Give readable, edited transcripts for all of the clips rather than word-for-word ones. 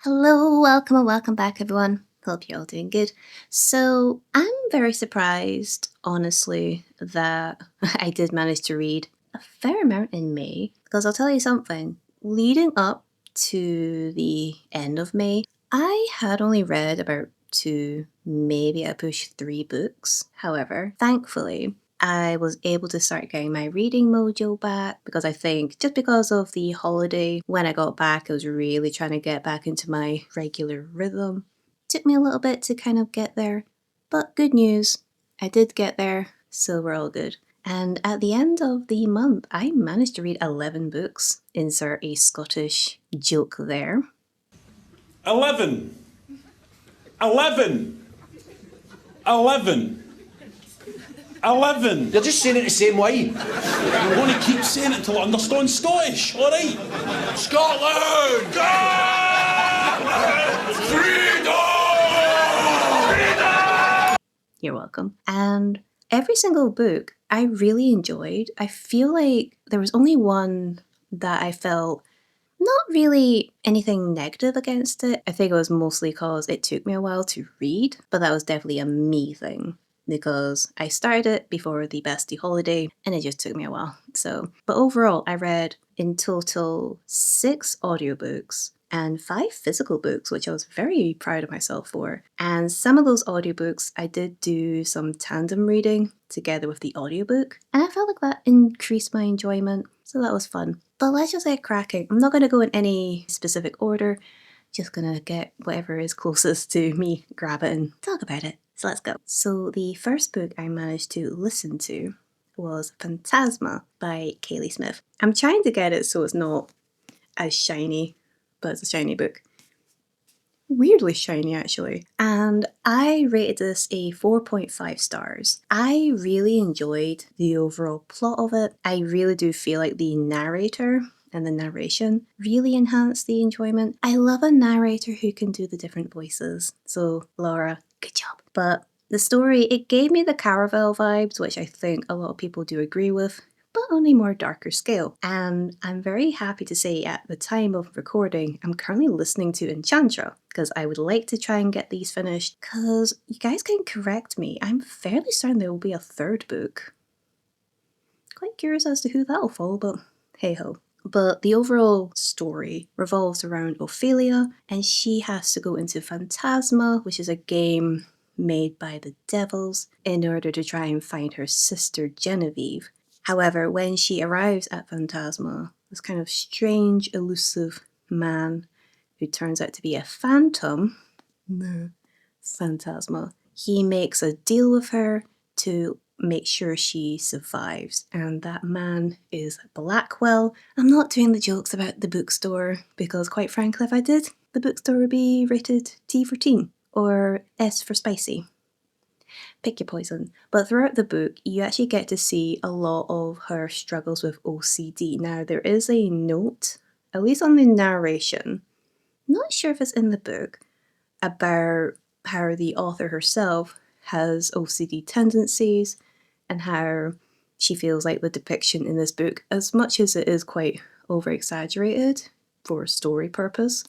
Hello, welcome and welcome back everyone. Hope you're all doing good. So I'm very surprised, honestly, that I did manage to read a fair amount in May, because I'll tell you something, leading up to the end of May, I had only read about 2, maybe a push 3 books. However, thankfully, I was able to start getting my reading mojo back because I think just because of the holiday, when I got back, I was really trying to get back into my regular rhythm. Took me a little bit to kind of get there, but good news, I did get there, so we're all good. And at the end of the month, I managed to read 11 books. Insert a Scottish joke there. 11. 11. 11. 11. You're just saying it the same way. I'm going to keep saying it until I understand Scottish, alright? Scotland! Freedom! You're welcome. And every single book I really enjoyed. I feel like there was only one that I felt not really anything negative against it. I think it was mostly because it took me a while to read, but that was definitely a me thing because I started it before the bestie holiday and it just took me a while. But overall, I read in total 6 audiobooks and 5 physical books, which I was very proud of myself for. And some of those audiobooks, I did do some tandem reading together with the audiobook, and I felt like that increased my enjoyment, so that was fun. But let's just get cracking. I'm not going to go in any specific order, just gonna get whatever is closest to me, grab it and talk about it. So let's go. So the first book I managed to listen to was Phantasma by Kaylee Smith. I'm trying to get it so it's not as shiny, but it's a shiny book. Weirdly shiny actually. And I rated this a 4.5 stars. I really enjoyed the overall plot of it. I really do feel like the narrator and the narration really enhanced the enjoyment. I love a narrator who can do the different voices. So Laura, good job. But the story, it gave me the Caravel vibes, which I think a lot of people do agree with, but on a more darker scale. And I'm very happy to say at the time of recording, I'm currently listening to Enchantra because I would like to try and get these finished because you guys can correct me. I'm fairly certain there will be a 3rd book. Quite curious as to who that'll follow, but hey ho. But the overall story revolves around Ophelia, and she has to go into Phantasma, which is a game made by the devils, in order to try and find her sister Genevieve. However, when she arrives at Phantasma, this kind of strange, elusive man who turns out to be a phantom, Phantasma, he makes a deal with her to make sure she survives, and that man is Blackwell. I'm not doing the jokes about the bookstore because quite frankly if I did, the bookstore would be rated T for teen or S for spicy. Pick your poison. But throughout the book you actually get to see a lot of her struggles with OCD. Now there is a note, at least on the narration, not sure if it's in the book, about how the author herself has OCD tendencies and how she feels like the depiction in this book, as much as it is quite over-exaggerated for story purpose,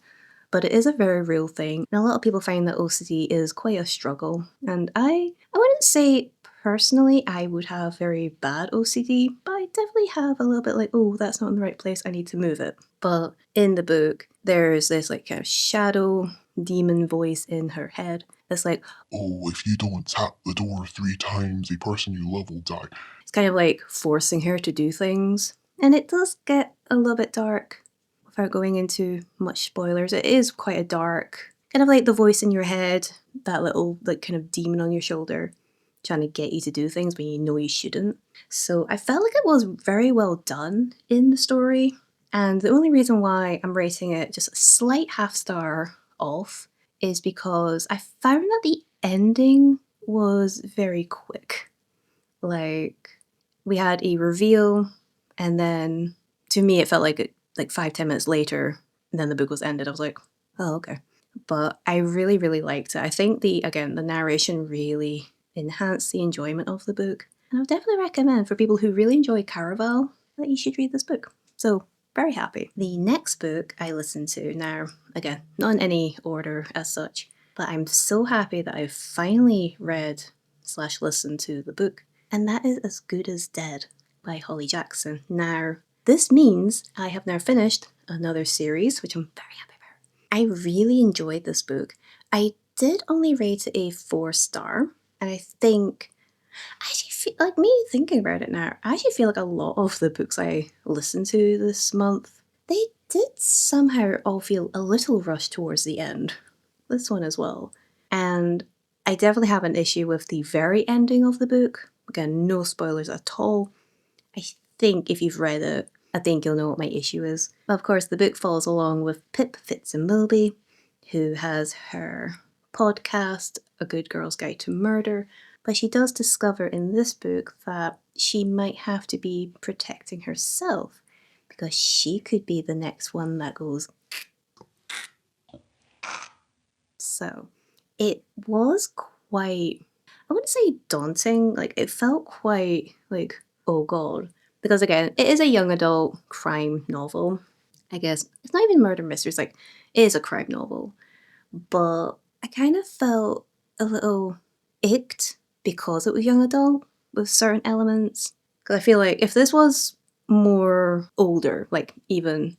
but it is a very real thing. And a lot of people find that OCD is quite a struggle. And I wouldn't say personally I would have very bad OCD, but I definitely have a little bit like, oh, that's not in the right place, I need to move it. But in the book, there's this like kind of shadow demon voice in her head. It's like, oh, if you don't tap the door 3 times, the person you love will die. It's kind of like forcing her to do things. And it does get a little bit dark. Without going into much spoilers, it is quite a dark, kind of like the voice in your head, that little like kind of demon on your shoulder trying to get you to do things when you know you shouldn't. So I felt like it was very well done in the story. And the only reason why I'm rating it just a slight half star off is because I found that the ending was very quick. Like, we had a reveal, and then to me it felt like 5-10 minutes later, and then the book was ended. I was like, oh, okay. But I really, really liked it. I think the narration really enhanced the enjoyment of the book. And I would definitely recommend for people who really enjoy Caraval that you should read this book. So very happy. The next book I listened to, now, again, not in any order as such, but I'm so happy that I've finally read / listened to the book, and that is As Good as Dead by Holly Jackson. Now, this means I have now finished another series, which I'm very happy about. I really enjoyed this book. I did only rate it a 4-star, and I think, I actually feel like, me thinking about it now, I actually feel like a lot of the books I listened to this month, they did somehow all feel a little rushed towards the end. This one as well. And I definitely have an issue with the very ending of the book. Again, no spoilers at all. I think if you've read it, I think you'll know what my issue is. Of course, the book follows along with Pip Fitz and Milby, who has her podcast, A Good Girl's Guide to Murder, but she does discover in this book that she might have to be protecting herself because she could be the next one that goes. So it was quite, I wouldn't say daunting, like it felt quite like, oh god. Because again, it is a young adult crime novel. I guess it's not even murder mystery, it's like, it is a crime novel. But I kind of felt a little icked because it was young adult with certain elements. Because I feel like if this was more older, like even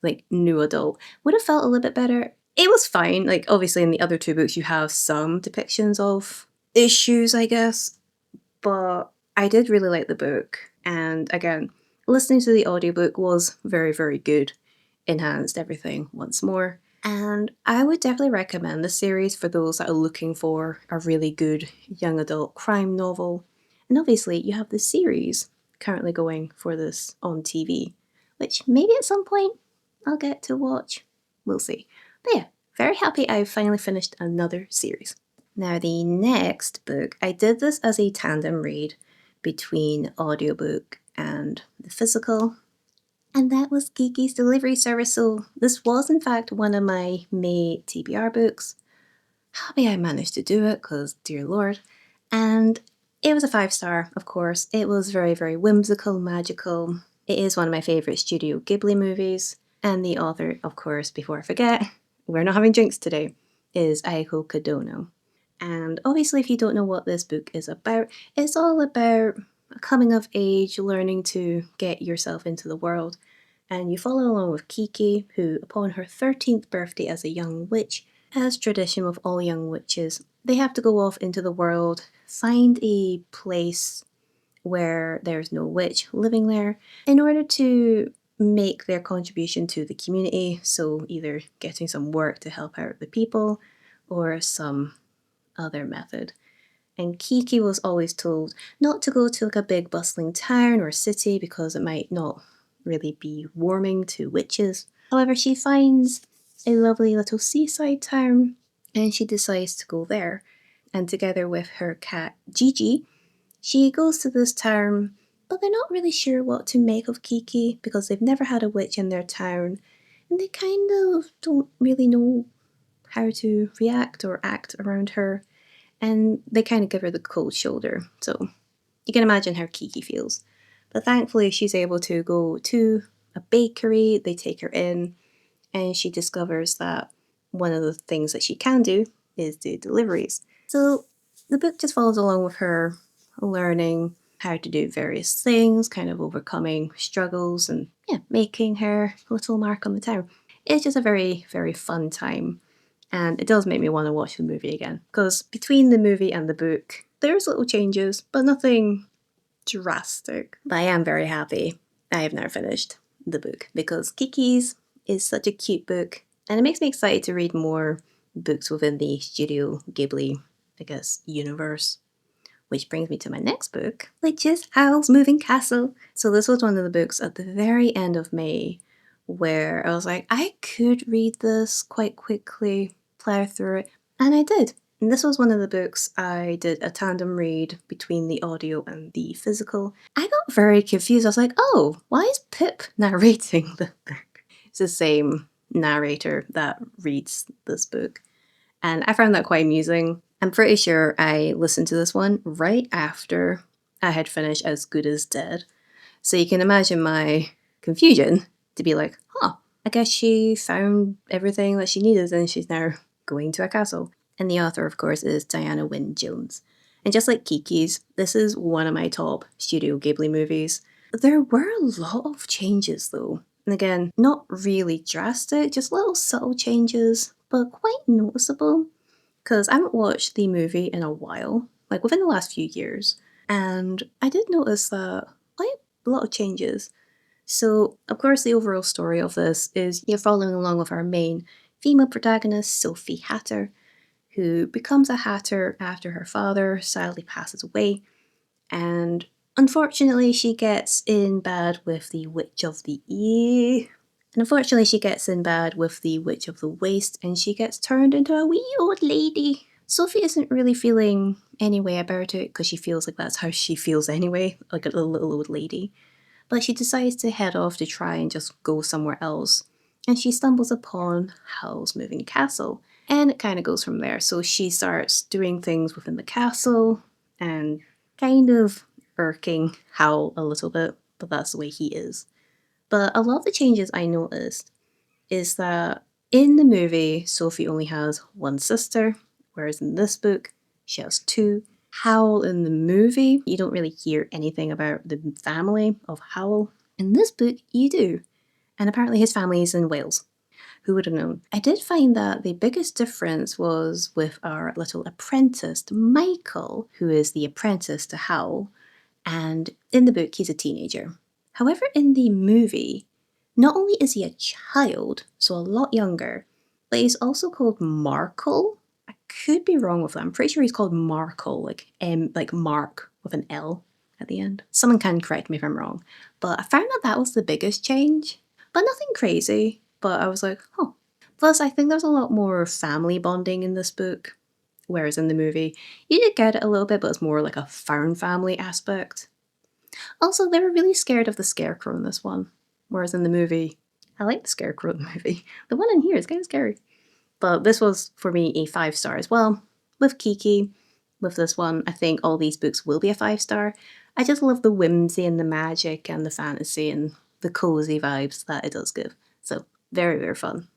like new adult, would have felt a little bit better. It was fine. Like obviously in the other two books you have some depictions of issues, I guess. But I did really like the book. And again, listening to the audiobook was very, very good. Enhanced everything once more. And I would definitely recommend this series for those that are looking for a really good young adult crime novel. And obviously you have the series currently going for this on TV, which maybe at some point I'll get to watch. We'll see. But yeah, very happy I've finally finished another series. Now the next book, I did this as a tandem read between audiobook and the physical, and that was Kiki's Delivery Service. So this was in fact one of my May TBR books. Happy I managed to do it, because dear lord. And it was a 5-star, of course. It was very, very whimsical, magical. It is one of my favourite Studio Ghibli movies. And the author, of course, before I forget, we're not having drinks today, is Aiko Kadono. And obviously if you don't know what this book is about, it's all about coming of age, learning to get yourself into the world. And you follow along with Kiki, who upon her 13th birthday as a young witch, as tradition with all young witches, they have to go off into the world, find a place where there's no witch living there, in order to make their contribution to the community. So either getting some work to help out the people, or some other method. And Kiki was always told not to go to like a big bustling town or city because it might not really be warming to witches. However, she finds a lovely little seaside town and she decides to go there. And together with her cat Gigi, she goes to this town, but they're not really sure what to make of Kiki because they've never had a witch in their town and they kind of don't really know how to react or act around her. And they kind of give her the cold shoulder. So you can imagine how Kiki feels. But thankfully she's able to go to a bakery, they take her in, and she discovers that one of the things that she can do is do deliveries. So the book just follows along with her learning how to do various things, kind of overcoming struggles and making her little mark on the town. It's just a very, very fun time. And it does make me want to watch the movie again, because between the movie and the book, there's little changes, but nothing drastic. But I am very happy I have now finished the book, because Kiki's is such a cute book, and it makes me excited to read more books within the Studio Ghibli, I guess, universe. Which brings me to my next book, which is Howl's Moving Castle. So this was one of the books at the very end of May where I was like, I could read this quite quickly, plow through it, and I did. And this was one of the books I did a tandem read between the audio and the physical. I got very confused. I was like, oh, why is Pip narrating the book? It's the same narrator that reads this book. And I found that quite amusing. I'm pretty sure I listened to this one right after I had finished As Good as Dead. So you can imagine my confusion to be like, huh, I guess she found everything that she needed and she's now going to a castle. And the author, of course, is Diana Wynne Jones. And just like Kiki's, this is one of my top Studio Ghibli movies. There were a lot of changes though. And again, not really drastic, just little subtle changes, but quite noticeable. Because I haven't watched the movie in a while, like within the last few years. And I did notice that quite a lot of changes. So, of course, the overall story of this is you're following along with our main female protagonist, Sophie Hatter, who becomes a hatter after her father sadly passes away. And unfortunately, she gets in bad with the Witch of the East. And unfortunately, she gets in bad with the Witch of the Waste and she gets turned into a wee old lady. Sophie isn't really feeling any way about it because she feels like that's how she feels anyway, like a little old lady. But she decides to head off to try and just go somewhere else. And she stumbles upon Howl's Moving Castle. And it kind of goes from there. So she starts doing things within the castle and kind of irking Howl a little bit, but that's the way he is. But a lot of the changes I noticed is that in the movie, Sophie only has one sister, whereas in this book, she has two. Howl in the movie, you don't really hear anything about the family of Howl. In this book, you do. And apparently his family is in Wales. Who would have known? I did find that the biggest difference was with our little apprentice, Michael, who is the apprentice to Howl. And in the book, he's a teenager. However, in the movie, not only is he a child, so a lot younger, but he's also called Markle. I could be wrong with that. I'm pretty sure he's called Markle, like Mark with an L at the end. Someone can correct me if I'm wrong. But I found that that was the biggest change. But nothing crazy. But I was like, huh. Plus, I think there's a lot more family bonding in this book. Whereas in the movie, you did get it a little bit, but it's more like a found family aspect. Also, they were really scared of the scarecrow in this one. Whereas in the movie, I like the scarecrow in the movie. The one in here is kind of scary. But this was, for me, a 5-star as well. With Kiki, with this one, I think all these books will be a 5-star. I just love the whimsy and the magic and the fantasy and the cozy vibes that it does give. So, very, very fun.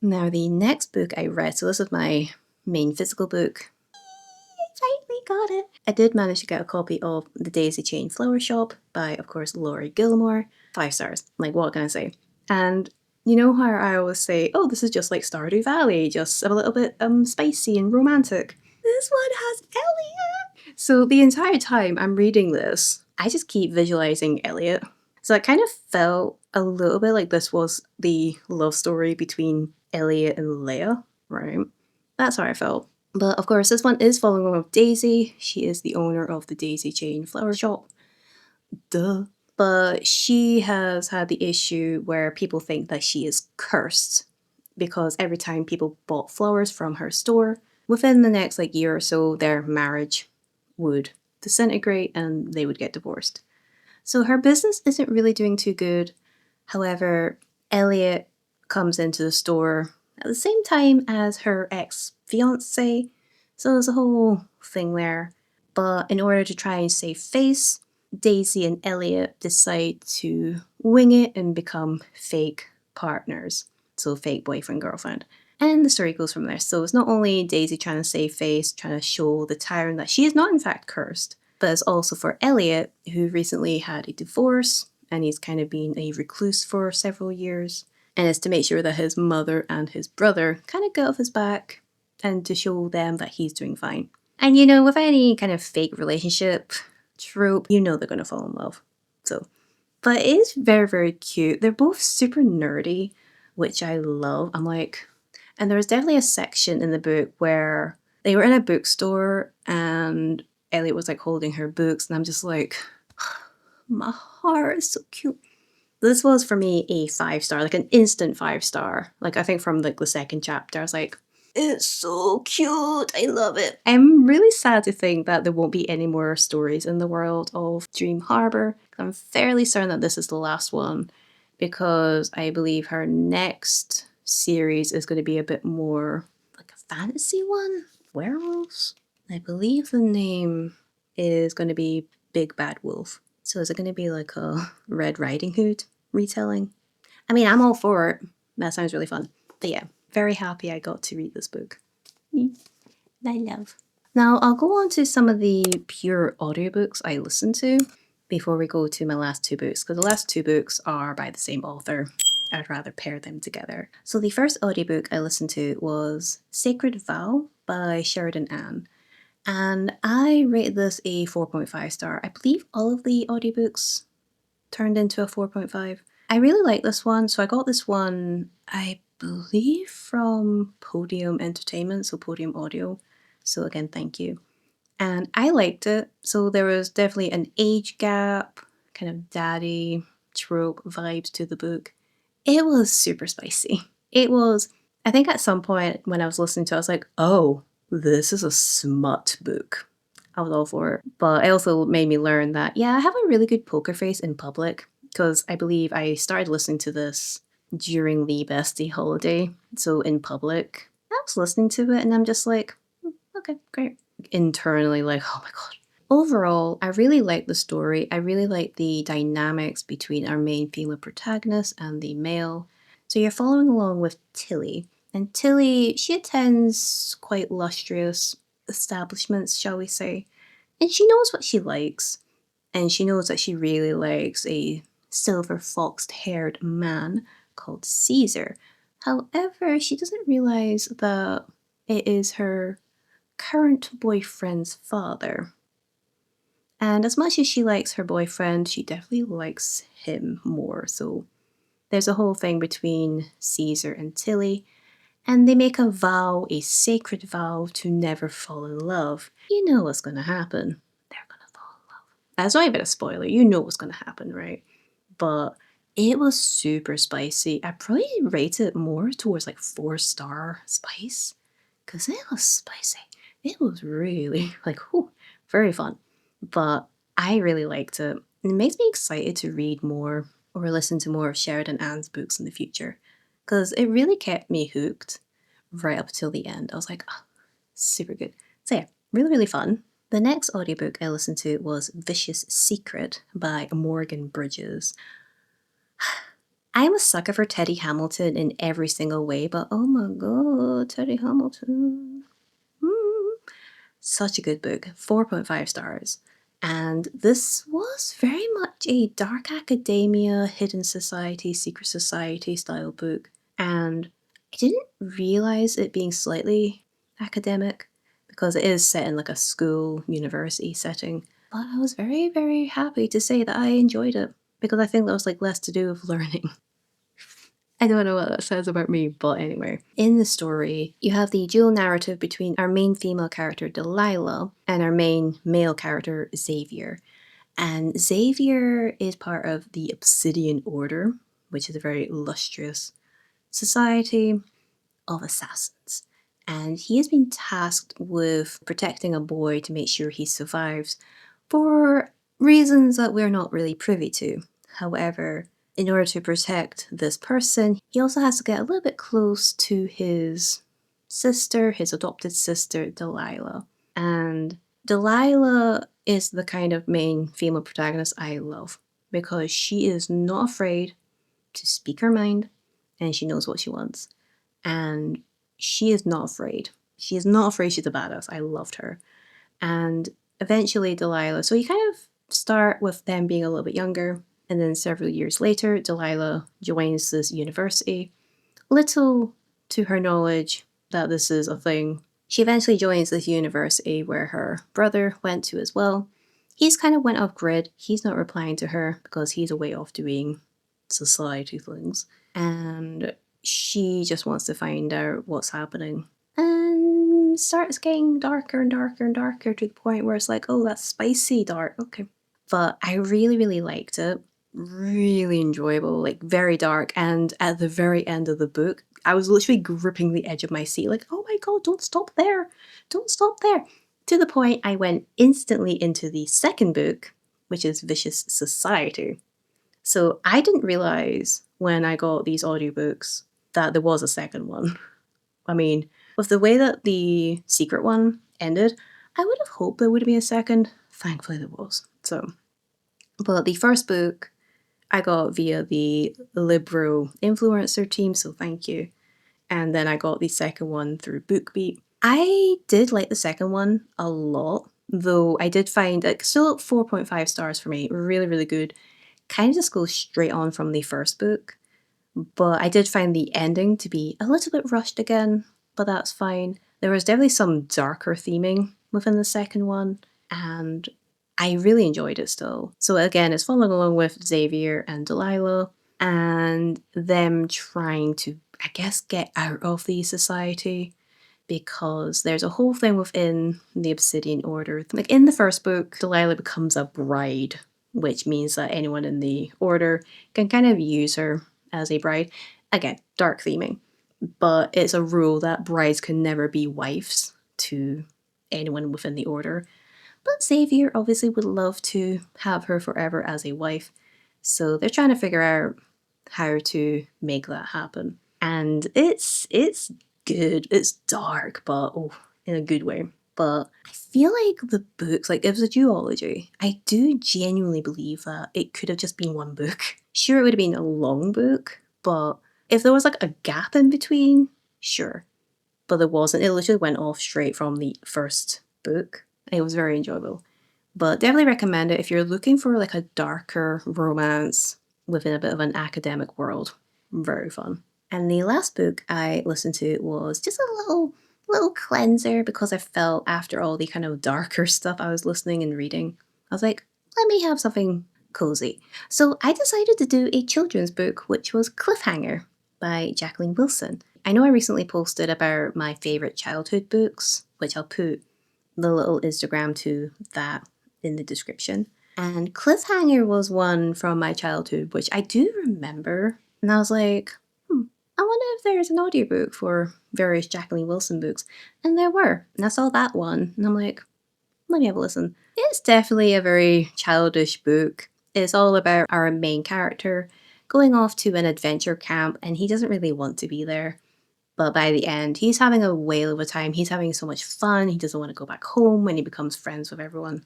Now, the next book I read, so this is my main physical book. I finally got it. I did manage to get a copy of The Daisy Chain Flower Shop by, of course, Laurie Gilmore. 5 stars. Like, what can I say? And you know how I always say, oh, this is just like Stardew Valley, just a little bit spicy and romantic. This one has Elliot. So the entire time I'm reading this, I just keep visualizing Elliot. So I kind of felt a little bit like this was the love story between Elliot and Leia, right? That's how I felt. But of course, this one is following on with Daisy. She is the owner of the Daisy Chain Flower Shop. Duh. But she has had the issue where people think that she is cursed because every time people bought flowers from her store, within the next year or so, their marriage would disintegrate and they would get divorced. So her business isn't really doing too good. However, Elliot comes into the store at the same time as her ex-fiance. So there's a whole thing there. But in order to try and save face, Daisy and Elliot decide to wing it and become fake partners. So fake boyfriend, girlfriend. And the story goes from there. So it's not only Daisy trying to save face, trying to show the tyrant that she is not in fact cursed, but it's also for Elliot, who recently had a divorce and he's kind of been a recluse for several years. And it's to make sure that his mother and his brother kind of get off his back and to show them that he's doing fine. And you know, with any kind of fake relationship trope, you know they're going to fall in love. So, but it is very, very cute. They're both super nerdy, which I love. I'm like, and there was definitely a section in the book where they were in a bookstore and Elliot was like holding her books and I'm just like, my heart is so cute. This was for me a 5-star, like an instant 5-star. Like I think from like the second chapter, I was like, it's so cute. I love it. I'm really sad to think that there won't be any more stories in the world of Dream Harbor. I'm fairly certain that this is the last one because I believe her next series is going to be a bit more like a fantasy one. Werewolves? I believe the name is going to be Big Bad Wolf. So is it going to be like a Red Riding Hood retelling? I mean, I'm all for it. That sounds really fun. But yeah, very happy I got to read this book. I love. Now, I'll go on to some of the pure audiobooks I listened to before we go to my last two books, because the last two books are by the same author. I'd rather pair them together. So the first audiobook I listened to was Sacred Vow by Sheridan Ann. And I rated this a 4.5 star. I believe all of the audiobooks turned into a 4.5. I really like this one, so I got this one, I believe, from Podium Entertainment, so Podium Audio. So again, thank you. And I liked it. So there was definitely an age gap, kind of daddy trope vibes to the book. It was super spicy. It was, I think at some point when I was listening to it, I was like, oh, this is a smut book. I was all for it. But it also made me learn that, yeah, I have a really good poker face in public, because I believe I started listening to this during the bestie holiday. So in public, I was listening to it and I'm just like, okay, great. Internally, like, oh my god. Overall, I really like the story. I really like the dynamics between our main female protagonist and the male. So you're following along with Tilly. And Tilly, she attends quite lustrous establishments, shall we say. And she knows what she likes. And she knows that she really likes a silver foxed haired man called Caesar. However, she doesn't realize that it is her current boyfriend's father. And as much as she likes her boyfriend, she definitely likes him more. So there's a whole thing between Caesar and Tilly, and they make a vow, a sacred vow, to never fall in love. You know what's going to happen. They're going to fall in love. That's not even a spoiler. You know what's going to happen, right? But it was super spicy. I probably rate it more towards like 4-star spice, because it was spicy. It was really like, whew, very fun. But I really liked it. It makes me excited to read more or listen to more of Sheridan Ann's books in the future, because it really kept me hooked right up till the end. I was like, oh, super good. So yeah, really, really fun. The next audiobook I listened to was Vicious Secret by Morgan Bridges. I'm a sucker for Teddy Hamilton in every single way, but oh my god, Teddy Hamilton. Such a good book, 4.5 stars. And this was very much a dark academia, hidden society, secret society style book. And I didn't realize it being slightly academic, because it is set in like a school, university setting. But I was very, very happy to say that I enjoyed it, because I think that was like less to do with learning. I don't know what that says about me, but anyway. In the story, you have the dual narrative between our main female character, Delilah, and our main male character, Xavier. And Xavier is part of the Obsidian Order, which is a very illustrious society of assassins. And he has been tasked with protecting a boy to make sure he survives for reasons that we're not really privy to. However, in order to protect this person, he also has to get a little bit close to his sister, his adopted sister, Delilah. And Delilah is the kind of main female protagonist I love, because she is not afraid to speak her mind, and she knows what she wants. And she is not afraid. She is not afraid she's a badass. I loved her. And eventually Delilah, so you kind of start with them being a little bit younger, and then several years later, Delilah joins this university. Little to her knowledge that this is a thing. She eventually joins this university where her brother went to as well. He's kind of went off grid. He's not replying to her because he's away off doing society things. And she just wants to find out what's happening. And starts getting darker and darker and darker to the point where it's like, oh, that's spicy dark. Okay. But I really, really liked it. Really enjoyable, like very dark. And at the very end of the book, I was literally gripping the edge of my seat, like, oh my god, don't stop there. Don't stop there. To the point I went instantly into the second book, which is Vicious Society. So I didn't realize when I got these audiobooks that there was a second one. I mean, with the way that the secret one ended, I would have hoped there would be a second. Thankfully there was. So, but the first book, I got via the Libro influencer team, so thank you. And then I got the second one through BookBeat. I did like the second one a lot, though I did find it still at 4.5 stars for me. Really, really good. Kind of just goes straight on from the first book. But I did find the ending to be a little bit rushed again, but that's fine. There was definitely some darker theming within the second one, and I really enjoyed it still. So again, it's following along with Xavier and Delilah, and them trying to, I guess, get out of the society, because there's a whole thing within the Obsidian Order. Like in the first book, Delilah becomes a bride, which means that anyone in the Order can kind of use her as a bride. Again, dark theming, but it's a rule that brides can never be wives to anyone within the Order. But Xavier obviously would love to have her forever as a wife, so they're trying to figure out how to make that happen. And it's good. It's dark, but in a good way. But I feel like the books, like if it's a duology, I do genuinely believe that it could have just been one book. Sure, it would have been a long book, but if there was like a gap in between, sure. But there wasn't. It literally went off straight from the first book. It was very enjoyable. But definitely recommend it if you're looking for like a darker romance within a bit of an academic world. Very fun. And the last book I listened to was just a little cleanser, because I felt after all the kind of darker stuff I was listening and reading, I was like, let me have something cozy. So I decided to do a children's book, which was Cliffhanger by Jacqueline Wilson. I know I recently posted about my favourite childhood books, which I'll put the little Instagram to that in the description. And Cliffhanger was one from my childhood, which I do remember. And I was like, I wonder if there's an audiobook for various Jacqueline Wilson books. And there were. And I saw that one. And I'm like, let me have a listen. It's definitely a very childish book. It's all about our main character going off to an adventure camp, and he doesn't really want to be there. But by the end, he's having a whale of a time. He's having so much fun. He doesn't want to go back home when he becomes friends with everyone.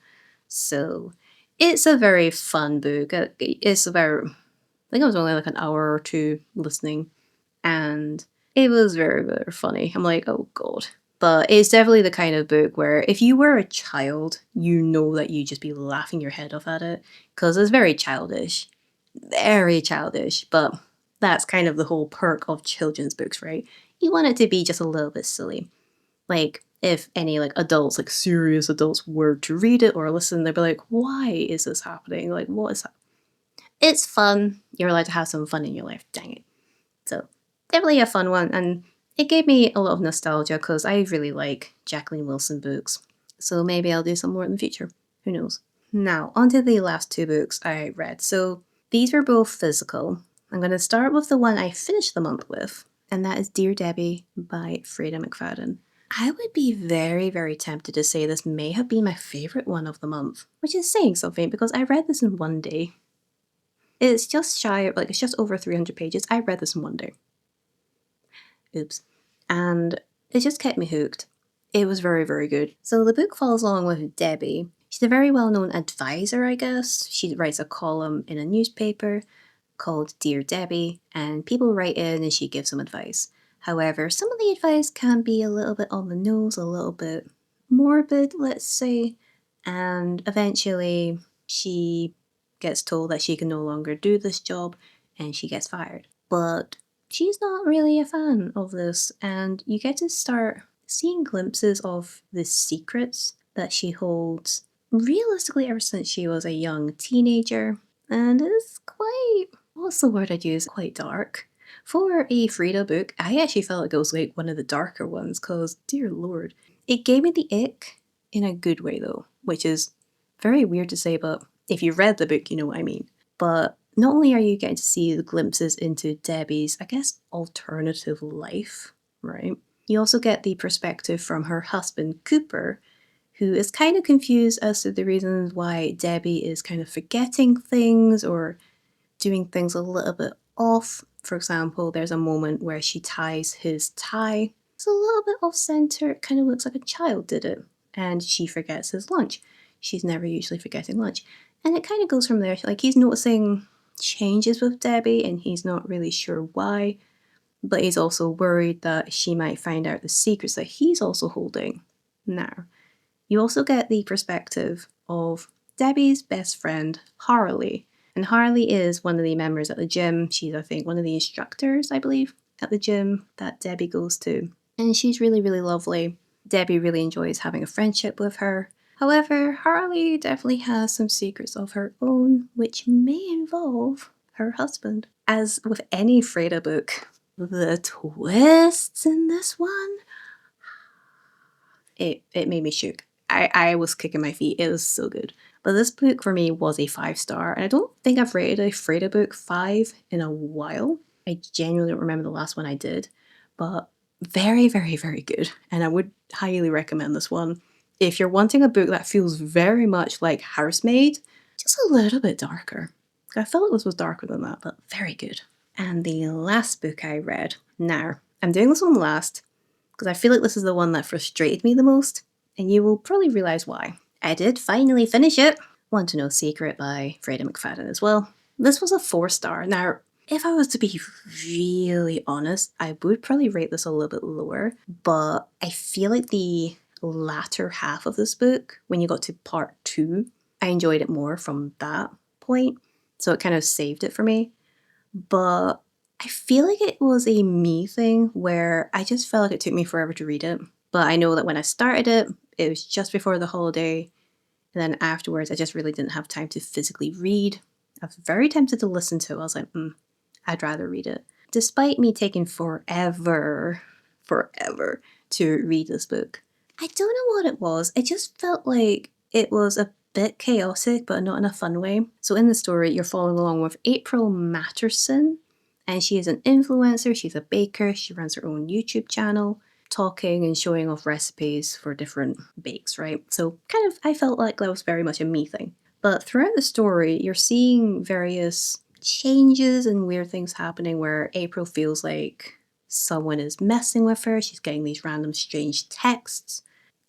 So it's a very fun book. It's about, I think it was only like an hour or two listening. And it was very, very funny. I'm like, oh god. But it's definitely the kind of book where if you were a child, you know that you'd just be laughing your head off at it. Because it's very childish. Very childish. But that's kind of the whole perk of children's books, right? You want it to be just a little bit silly. Like, if any like adults, like serious adults, were to read it or listen, they'd be like, why is this happening? Like, what is that? It's fun. You're allowed to have some fun in your life, dang it. So, definitely a fun one, and it gave me a lot of nostalgia because I really like Jacqueline Wilson books. So maybe I'll do some more in the future. Who knows? Now, on to the last two books I read. So, these were both physical. I'm going to start with the one I finished the month with, and that is Dear Debbie by Freda McFadden. I would be very, very tempted to say this may have been my favourite one of the month, which is saying something because I read this in one day. It's just shy of, it's just over 300 pages. I read this in one day. Oops. And it just kept me hooked. It was very, very good. So the book follows along with Debbie. She's a very well-known advisor, I guess. She writes a column in a newspaper called Dear Debbie, and people write in and she gives them advice. However, some of the advice can be a little bit on the nose, a little bit morbid, let's say, and eventually she gets told that she can no longer do this job and she gets fired. But she's not really a fan of this, and you get to start seeing glimpses of the secrets that she holds realistically ever since she was a young teenager, and it's quite, what's the word I'd use, quite dark. For a Freda book, I actually felt like it was like one of the darker ones, because dear lord, it gave me the ick in a good way though, which is very weird to say, but if you've read the book you know what I mean. But not only are you getting to see the glimpses into Debbie's, I guess, alternative life, right? You also get the perspective from her husband, Cooper, who is kind of confused as to the reasons why Debbie is kind of forgetting things or doing things a little bit off. For example, there's a moment where she ties his tie. It's a little bit off center. It kind of looks like a child did it. And she forgets his lunch. She's never usually forgetting lunch. And it kind of goes from there. Like, he's noticing changes with Debbie and he's not really sure why, but he's also worried that she might find out the secrets that he's also holding. Now, you also get the perspective of Debbie's best friend, Harley. And Harley is one of the members at the gym. She's, I think, one of the instructors, I believe, at the gym that Debbie goes to. And she's really, really lovely. Debbie really enjoys having a friendship with her. However, Harley definitely has some secrets of her own, which may involve her husband. As with any Freda book, the twists in this one, it made me shook. I was kicking my feet. It was so good. But this book for me was a 5-star, and I don't think I've rated a Freda book 5 in a while. I genuinely don't remember the last one I did, but very, very, very good. And I would highly recommend this one. If you're wanting a book that feels very much like Housemaid, just a little bit darker. I felt this was darker than that, but very good. And the last book I read. Now, I'm doing this one last because I feel like this is the one that frustrated me the most, and you will probably realise why. I did finally finish it. Want to Know Secret by Freda McFadden as well. This was a 4-star. Now, if I was to be really honest, I would probably rate this a little bit lower, but I feel like the latter half of this book, when you got to part 2, I enjoyed it more from that point, so it kind of saved it for me. But I feel like it was a me thing where I just felt like it took me forever to read it. But I know that when I started it, it was just before the holiday, and then afterwards I just really didn't have time to physically read. I was very tempted to listen to it. I was like, I'd rather read it. Despite me taking forever to read this book, I don't know what it was. It just felt like it was a bit chaotic, but not in a fun way. So in the story, you're following along with April Matterson, and she is an influencer. She's a baker. She runs her own YouTube channel, talking and showing off recipes for different bakes, right? So kind of, I felt like that was very much a me thing. But throughout the story, you're seeing various changes and weird things happening where April feels like someone is messing with her. She's getting these random strange texts,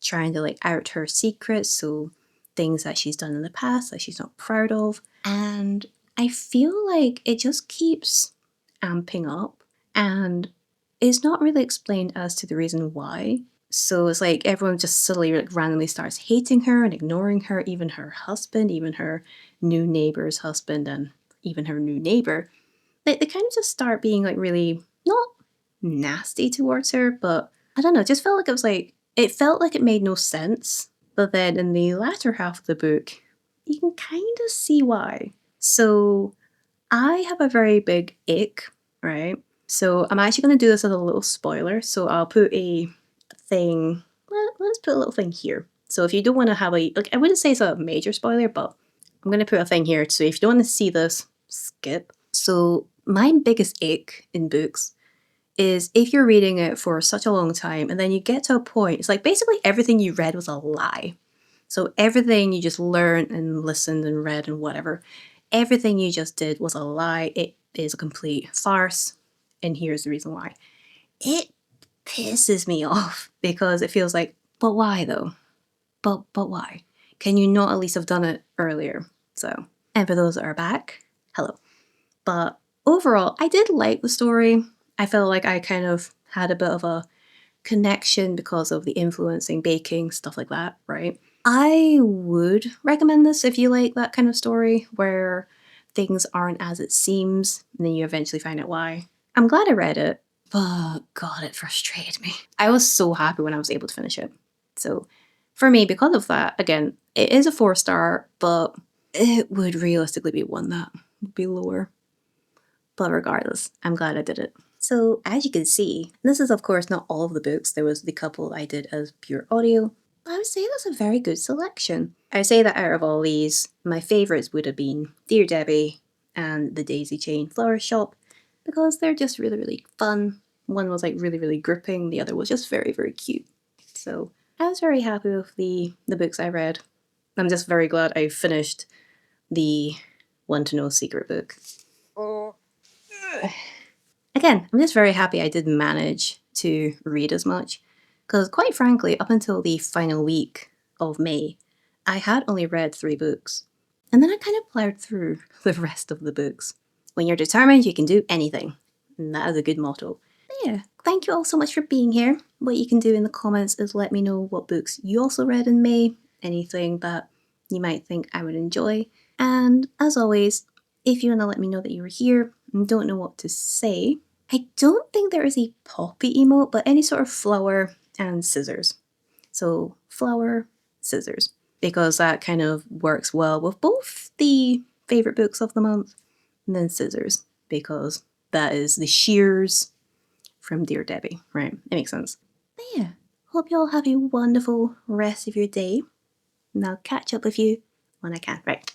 trying to like out her secrets, so things that she's done in the past that she's not proud of. And I feel like it just keeps amping up, and it's not really explained as to the reason why. So it's like everyone just suddenly like randomly starts hating her and ignoring her, even her husband, even her new neighbor's husband, and even her new neighbor. They kind of just start being like really not nasty towards her, but I don't know, it just felt like it felt like it made no sense. But then in the latter half of the book, you can kind of see why. So I have a very big ick, right? So I'm actually going to do this as a little spoiler. So I'll put a thing, let's put a little thing here. So if you don't want to have like, I wouldn't say it's a major spoiler, but I'm going to put a thing here. So if you don't want to see this, skip. So my biggest ick in books is if you're reading it for such a long time and then you get to a point, it's like basically everything you read was a lie. So everything you just learned and listened and read and whatever, everything you just did was a lie. It is a complete farce. And here's the reason why. It pisses me off because it feels like, but why though? But why? Can you not at least have done it earlier? So, and for those that are back, hello. But overall, I did like the story. I felt like I kind of had a bit of a connection because of the influencing, baking, stuff like that, right? I would recommend this if you like that kind of story where things aren't as it seems and then you eventually find out why. I'm glad I read it, but God, it frustrated me. I was so happy when I was able to finish it. So for me, because of that, again, it is a 4-star, but it would realistically be one that would be lower. But regardless, I'm glad I did it. So as you can see, this is of course not all of the books. There was the couple I did as pure audio. I would say that's a very good selection. I would say that out of all these, my favourites would have been Dear Debbie and The Daisy Chain Flower Shop, because they're just really, really fun. One was like really, really gripping. The other was just very, very cute. So I was very happy with the books I read. I'm just very glad I finished the Want to Know Secret book. Again, I'm just very happy I did manage to read as much, because quite frankly, up until the final week of May, I had only read 3 books. And then I kind of plowed through the rest of the books. When you're determined, you can do anything. And that is a good motto. Yeah, thank you all so much for being here. What you can do in the comments is let me know what books you also read in May, anything that you might think I would enjoy. And as always, if you want to let me know that you were here and don't know what to say, I don't think there is a poppy emote, but any sort of flower and scissors. So flower, scissors, because that kind of works well with both the favourite books of the month and then scissors, because that is the shears from Dear Debbie, right? It makes sense. But yeah, hope you all have a wonderful rest of your day, and I'll catch up with you when I can. Right,